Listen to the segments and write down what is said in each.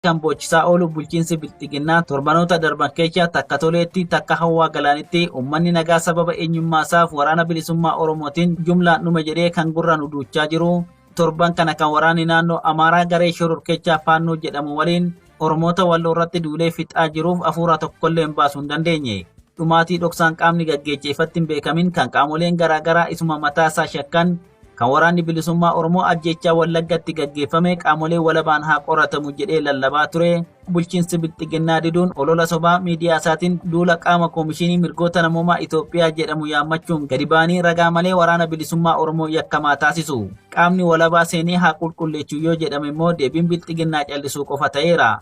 kan bochisaa oolu bulchiinsi bilxiginnaa torbanoota darban keessa takka toleetti takka hawaa galaanitti uummanni nagaa sababa eenyummaasaaf waraana bilisummaa Oromootiin jumlaan dhume jedhee kan gurraan uduuchaa jiru. Torban kana kan waraanni naannoo Amaaraa garee shororkeechaa Faannoo jedhamu waliin Oromoota walloo irratti duulee fixaa jiruuf hafuura tokkollee hin baasuu hin dandeenye. Dhumaatii dhoksaan qaamni gaggeeffattiin beekamin kan qaamoleen garaagaraa isuma mataasaa shakkan kan waraanni bilisummaa Oromoo ajjechaa Wallaggatti gaggeeffame qaamolee walabaan haa qoratamu jedhee lallabaa ture. Bulchiinsi bilxiginnaa diduun olola sobaa miidiyaa isaatiin duula qaama koomishinii mirgoota namoomaa Itoophiyaa jedhamu yaammachuun gadi baanii ragaa malee waraana bilisummaa Oromoo yakkamaa taasisu. Qaamni walabaa seenee haa qulqulleechuu yoo jedhame immoo deebiin bilxiginnaa callisuu qofa ta'eera.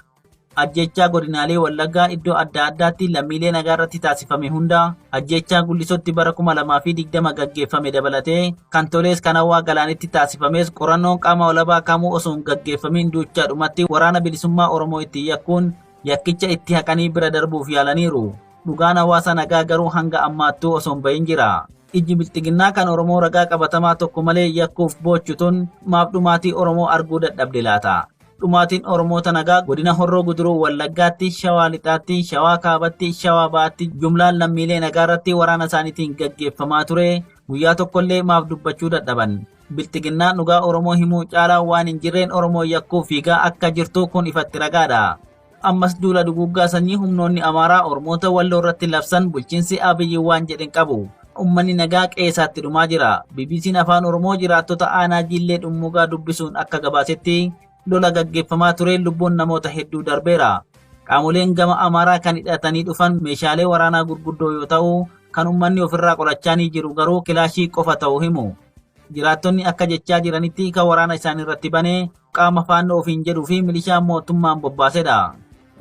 Ajjechaa godinaalee Wallaggaa iddoo adda addaatti lammiilee nagaa irratti taasifame hunda ajjechaa Gullisotti bara 2020 gaggeeffame dabalatee kan tolees kan hawaa galaanitti taasifames qorannoon qaama walabaa kamuu osoo hin gaggeeffamin duuchaadhumatti waraana bilisummaa Oromoo itti yakkuun yakkicha itti haqanii bira darbuuf yaalaniiru. Dhugaan hawaasa nagaa garuu hanga ammaattuu osoo hin bahin jira. Ijji bilxiginnaa kan Oromoo ragaa qabatamaa tokko malee yakkuuf boochuun maaf dhumaatii Oromoo arguu dadhabde laata? Dhumaatiin Oromoota nagaa godina Horroo Guduruu Wallaggaatti, Shawaa Lixaatti, Shawaa Kaabatti, Shawaa Baatti jumlaan lammiilee nagaa irratti waraana isaaniitiin gaggeeffamaa ture. Guyyaa tokkollee maaf dubbachuu dadhaban. Bilxiginnaan dhugaa Oromoo himuu caalaa waan hin jirreen Oromoo yakkuu fiigaa akka jirtu kun ifatti ragaadha. Ammas duula duguuggaa sanyii humnoonni Amaaraa Oromoota walloo irratti labsan bulchiinsi Abiyyi waan jedhin qabu. Uummanni nagaa qe'eesaatti dhumaa jira. BBC'n afaan Oromoo jiraattota aanaa Jillee Dhummugaa dubbisuun akka gabaasetti lola gaggeeffamaa ture lubbuun namoota hedduu darbeera. Qaamoleen gama Amaaraa kan hidhatanii dhufan meeshaalee waraanaa gurguddoo yoo ta'u kan uummanni ofirraa qolachaanii jiru garuu kilaashii qofa ta'uu himu. Jiraattonni akka jechaa jiranitti kan waraana isaanii irratti banee qaama Faannoo ofiin jedhuu fi milishaa mootummaan bobbaasedha.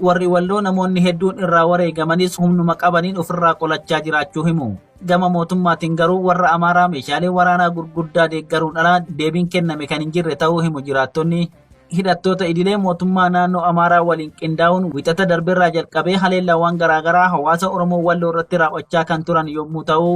Warri walloo namoonni hedduun irraa wareegamanis humnuma qabaniin ofirraa qolachaa jiraachuu himu. Gama mootummaatiin garuu warra Amaaraa meeshaalee waraanaa gurguddaa deeggaruun alaa deebiin kenname kan hin jirre ta'uu himu jiraattonni. Hidhattoota idilee mootummaa naannoo Amaaraa waliin qindaa'uun wixata darbeerraa jalqabee haleellaawwan garaagaraa hawaasa Oromoo walloo irratti raawwachaa kan turan yommuu ta'u,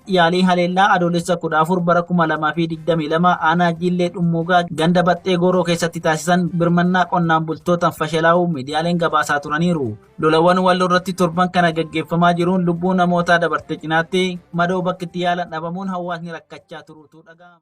yaalii haleellaa adoolessa 14 bara 2022 aanaa Jillee Dhummugaa ganda Baxxee Gooroo keessatti taasisan birmannaa qonnaan bultootaan fashalaa'uu miidiyaaleen gabaasaa turaniiru. Lolawwan walloo irratti torban kana gaggeeffamaa jiruun lubbuu namootaa dabarte cinaatti madoo bakki itti yaalan dhabamuun hawaasni rakkachaa turuutu dhaga'ama.